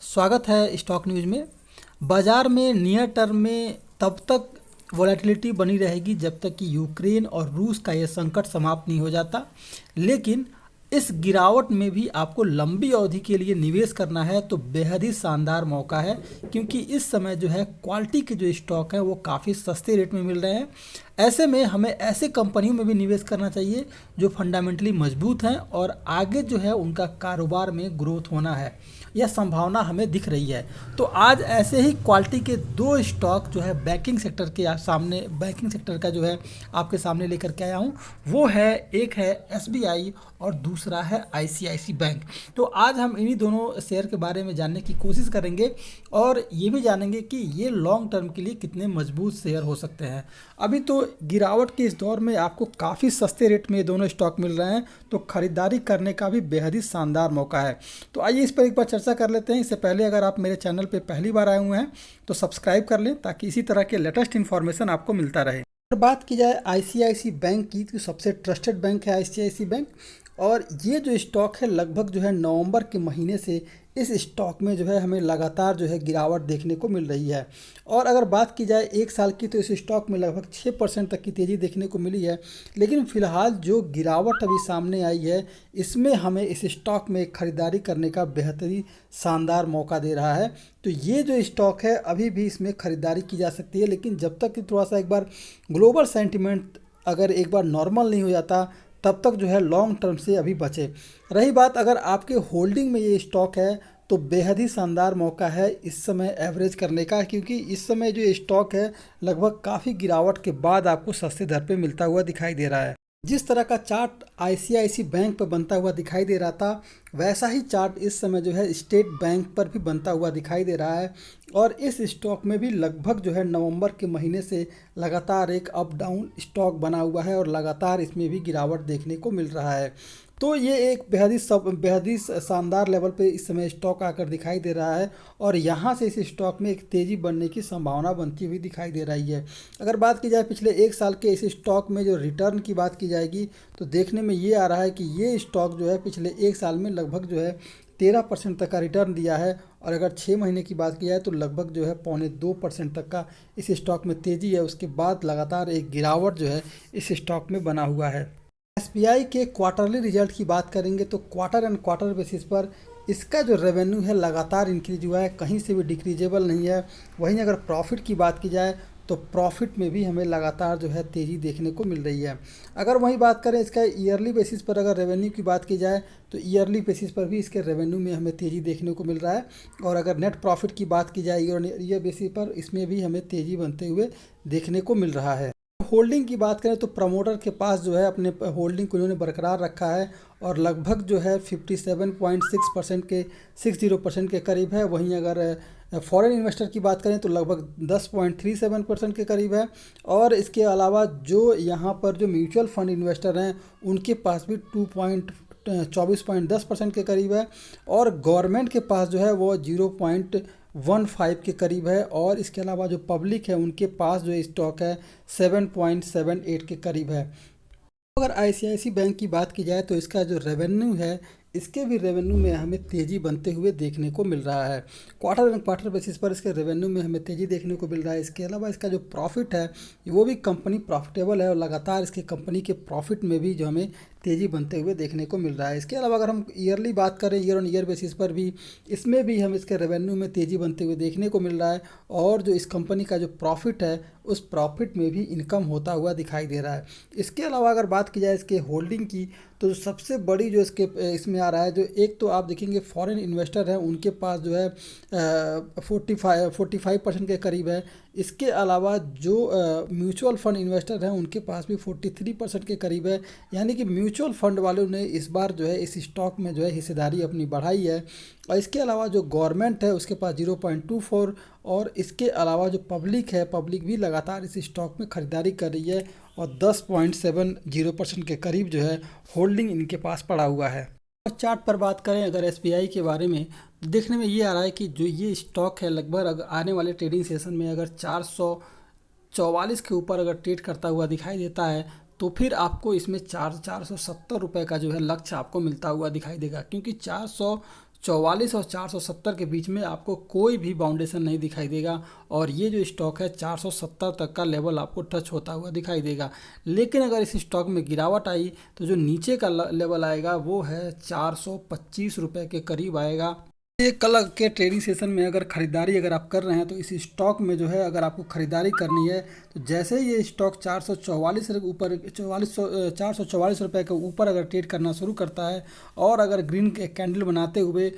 स्वागत है stock news में। बाजार में नियर टर्म में तब तक वोलेटिलिटी बनी रहेगी जब तक कि यूक्रेन और रूस का यह संकट समाप्त नहीं हो जाता। लेकिन इस गिरावट में भी आपको लंबी अवधि के लिए निवेश करना है तो बेहद ही शानदार मौका है, क्योंकि इस समय जो है क्वालिटी के जो स्टॉक है वो काफ़ी सस्ते रेट में मिल रहे हैं। ऐसे में हमें ऐसे कंपनियों में भी निवेश करना चाहिए जो फंडामेंटली मजबूत हैं और आगे जो है उनका कारोबार में ग्रोथ होना है, यह संभावना हमें दिख रही है। तो आज ऐसे ही क्वालिटी के दो स्टॉक जो है बैंकिंग सेक्टर के सामने, बैंकिंग सेक्टर का जो है आपके सामने लेकर के आया हूँ। वो है, एक है एसबीआई और दूसरा है आईसीआईसी बैंक। तो आज हम इन्हीं दोनों शेयर के बारे में जानने की कोशिश करेंगे और ये भी जानेंगे कि ये लॉन्ग टर्म के लिए कितने मजबूत शेयर हो सकते हैं। अभी तो गिरावट के इस दौर में आपको काफ़ी सस्ते रेट में ये दोनों स्टॉक मिल रहे हैं, तो खरीदारी करने का भी बेहद ही शानदार मौका है। तो आइए इस पर एक बार चर्चा कर लेते हैं। इससे पहले अगर आप मेरे चैनल पे पहली बार आए हुए हैं तो सब्सक्राइब कर लें ताकि इसी तरह के लेटेस्ट इन्फॉर्मेशन आपको मिलता रहे। अगर बात की जाए आईसीआईसी बैंक की तो सबसे ट्रस्टेड बैंक है आईसीआईसी बैंक, और ये जो स्टॉक है लगभग जो है नवंबर के महीने से इस स्टॉक में जो है हमें लगातार जो है गिरावट देखने को मिल रही है। और अगर बात की जाए एक साल की तो इस स्टॉक में लगभग 6% तक की तेज़ी देखने को मिली है। लेकिन फ़िलहाल जो गिरावट अभी सामने आई है इसमें हमें इस स्टॉक में खरीदारी करने का बेहतरीन शानदार मौका दे रहा है। तो ये जो स्टॉक है अभी भी इसमें ख़रीदारी की जा सकती है, लेकिन जब तक कि थोड़ा सा एक बार ग्लोबल सेंटिमेंट अगर एक बार नॉर्मल नहीं हो जाता तब तक जो है लॉन्ग टर्म से अभी बचे। रही बात अगर आपके होल्डिंग में ये स्टॉक है तो बेहद ही शानदार मौका है इस समय एवरेज करने का, क्योंकि इस समय जो स्टॉक है लगभग काफ़ी गिरावट के बाद आपको सस्ते दर पे मिलता हुआ दिखाई दे रहा है। जिस तरह का चार्ट आईसीआईसी बैंक पर बनता हुआ दिखाई दे रहा था वैसा ही चार्ट इस समय जो है स्टेट बैंक पर भी बनता हुआ दिखाई दे रहा है। और इस स्टॉक में भी लगभग जो है नवंबर के महीने से लगातार एक अप डाउन स्टॉक बना हुआ है और लगातार इसमें भी गिरावट देखने को मिल रहा है। तो ये एक बेहद ही शानदार लेवल पे इस समय स्टॉक आकर दिखाई दे रहा है और यहाँ से इस स्टॉक में एक तेज़ी बनने की संभावना बनती हुई दिखाई दे रही है। अगर बात की जाए पिछले एक साल के इस स्टॉक में जो रिटर्न की बात की जाएगी तो देखने में ये आ रहा है कि ये स्टॉक जो है पिछले एक साल में लगभग जो है 13% तक का रिटर्न दिया है। और अगर 6 महीने की बात की जाए तो लगभग जो है 1.25% तक का इस स्टॉक में तेज़ी है। उसके बाद लगातार एक गिरावट जो है इस स्टॉक में बना हुआ है। एसबीआई के क्वार्टरली रिजल्ट की बात करेंगे तो क्वार्टर एंड क्वार्टर बेसिस पर इसका जो रेवेन्यू है लगातार इंक्रीज हुआ है, कहीं से भी डिक्रीजेबल नहीं है। वहीं अगर प्रॉफिट की बात की जाए तो प्रॉफिट में भी हमें लगातार जो है तेज़ी देखने को मिल रही है। अगर वहीं बात करें इसका ईयरली बेसिस पर, अगर रेवेन्यू की बात की जाए तो ईयरली बेसिस पर भी इसके रेवेन्यू में हमें तेज़ी देखने को मिल रहा है। और अगर नेट प्रॉफिट की बात की जाए ईयर बेसिस पर, इसमें भी हमें तेज़ी बनते हुए देखने को मिल रहा है। होल्डिंग की बात करें तो प्रमोटर के पास जो है अपने होल्डिंग को उन्होंने बरकरार रखा है और लगभग जो है 57.6% के 60% के करीब है। वहीं अगर फॉरेन इन्वेस्टर की बात करें तो लगभग 10.37% के करीब है। और इसके अलावा जो यहाँ पर जो म्यूचुअल फंड इन्वेस्टर हैं उनके पास भी 24.10% के करीब है। और गवर्नमेंट के पास जो है वो 0.15 के करीब है। और इसके अलावा जो पब्लिक है उनके पास जो स्टॉक है 7.78 के करीब है। अगर आईसीआईसी बैंक की बात की जाए तो इसका जो रेवेन्यू है इसके भी रेवेन्यू में हमें तेज़ी बनते हुए देखने को मिल रहा है। क्वार्टर एंड क्वार्टर बेसिस पर इसके रेवेन्यू में हमें तेज़ी देखने को मिल रहा है। इसके अलावा इसका जो प्रॉफिट है वो भी कंपनी प्रॉफिटेबल है और लगातार इसके कंपनी के प्रॉफिट में भी जो हमें तेज़ी बनते हुए देखने को मिल रहा है। इसके अलावा अगर हम ईयरली बात करें, ईयर ऑन ईयर बेसिस पर भी इसमें भी हम इसके रेवेन्यू में तेज़ी बनते हुए देखने को मिल रहा है। और जो इस कंपनी का जो प्रॉफिट है उस प्रॉफिट में भी इनकम होता हुआ दिखाई दे रहा है। इसके अलावा अगर बात की जाए इसके होल्डिंग की तो सबसे बड़ी जो इसके इसमें आ रहा है, जो एक तो आप देखेंगे फॉरेन इन्वेस्टर हैं उनके पास जो है 45% के करीब है। इसके अलावा जो म्यूचुअल फंड इन्वेस्टर हैं उनके पास भी 43% के करीब है। यानी कि म्यूचुअल फंड वालों ने इस बार जो है इस स्टॉक में जो है हिस्सेदारी अपनी बढ़ाई है। और इसके अलावा जो गवर्नमेंट है उसके पास 0.24। और इसके अलावा जो पब्लिक है, पब्लिक भी लगातार इस स्टॉक में ख़रीदारी कर रही है और 10.70% के करीब जो है होल्डिंग इनके पास पड़ा हुआ है। और चार्ट पर बात करें अगर एसबीआई के बारे में, देखने में ये आ रहा है कि जो ये स्टॉक है लगभग आने वाले ट्रेडिंग सेशन में अगर 444 के ऊपर अगर ट्रेड करता हुआ दिखाई देता है तो फिर आपको इसमें 470 रुपये का जो है लक्ष्य आपको मिलता हुआ दिखाई देगा, क्योंकि 444 और 470 के बीच में आपको कोई भी बाउंडेशन नहीं दिखाई देगा और ये जो स्टॉक है 470 तक का लेवल आपको टच होता हुआ दिखाई देगा। लेकिन अगर इस स्टॉक में गिरावट आई तो जो नीचे का लेवल आएगा वो है 425 रुपये के करीब आएगा। ये कल के ट्रेडिंग सेशन में अगर ख़रीदारी अगर आप कर रहे हैं तो इस स्टॉक में जो है अगर आपको ख़रीदारी करनी है तो जैसे ही ये स्टॉक 444 के ऊपर 444 रुपये के ऊपर अगर ट्रेड करना शुरू करता है और अगर ग्रीन कैंडल बनाते हुए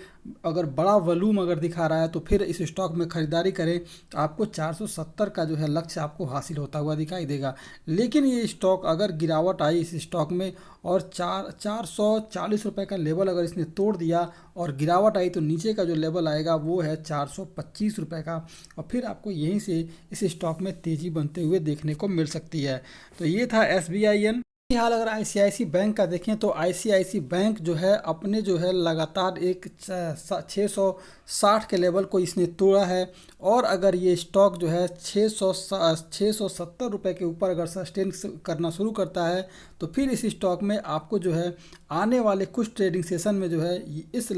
अगर बड़ा वॉल्यूम अगर दिखा रहा है तो फिर इस स्टॉक में ख़रीदारी करें तो आपको 470 का जो है लक्ष्य आपको हासिल होता हुआ दिखाई देगा। लेकिन ये स्टॉक अगर गिरावट आई इस स्टॉक में और 440 रुपये का लेवल अगर इसने तोड़ दिया और गिरावट आई तो नीचे का जो लेवल आएगा वो है 425 रुपये का और फिर आपको यहीं से इस स्टॉक में तेज़ी बनते हुए देखने को मिल सकती है। तो ये था SBIN। फिलहाल अगर ICICI बैंक का देखें तो ICICI बैंक जो है अपने जो है लगातार एक 660 के लेवल को इसने तोड़ा है और अगर ये स्टॉक जो है 670 रुपये के ऊपर अगर सस्टेन करना शुरू करता है तो फिर इस स्टॉक में आपको जो है आने वाले कुछ ट्रेडिंग सेशन में जो है इस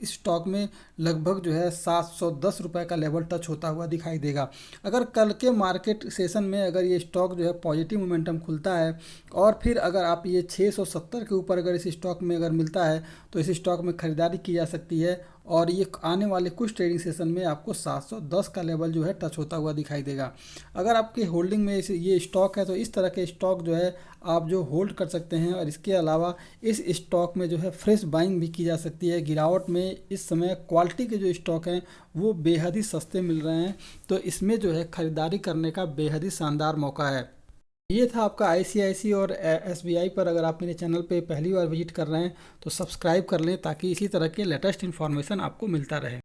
स्टॉक में लगभग जो है 710 रुपये का लेवल टच होता हुआ दिखाई देगा। अगर कल के मार्केट सेशन में अगर ये स्टॉक जो है पॉजिटिव मोमेंटम खुलता है और फिर अगर आप ये 670 के ऊपर अगर इस स्टॉक में अगर मिलता है तो इस स्टॉक में ख़रीदारी की जा सकती है और ये आने वाले कुछ ट्रेडिंग सेशन में आपको 710 का लेवल जो है टच होता हुआ दिखाई देगा। अगर आपकी होल्डिंग में ये स्टॉक है तो इस तरह के स्टॉक जो है आप जो होल्ड कर सकते हैं और इसके अलावा इस स्टॉक में जो है फ्रेश बाइंग भी की जा सकती है। गिरावट में इस समय क्वालिटी के जो स्टॉक हैं वो बेहद ही सस्ते मिल रहे हैं तो इसमें जो है ख़रीदारी करने का बेहद ही शानदार मौका है। ये था आपका ICICI और SBI पर। अगर आप मेरे चैनल पे पहली बार विजिट कर रहे हैं तो सब्सक्राइब कर लें ताकि इसी तरह के लेटेस्ट इन्फॉर्मेशन आपको मिलता रहे।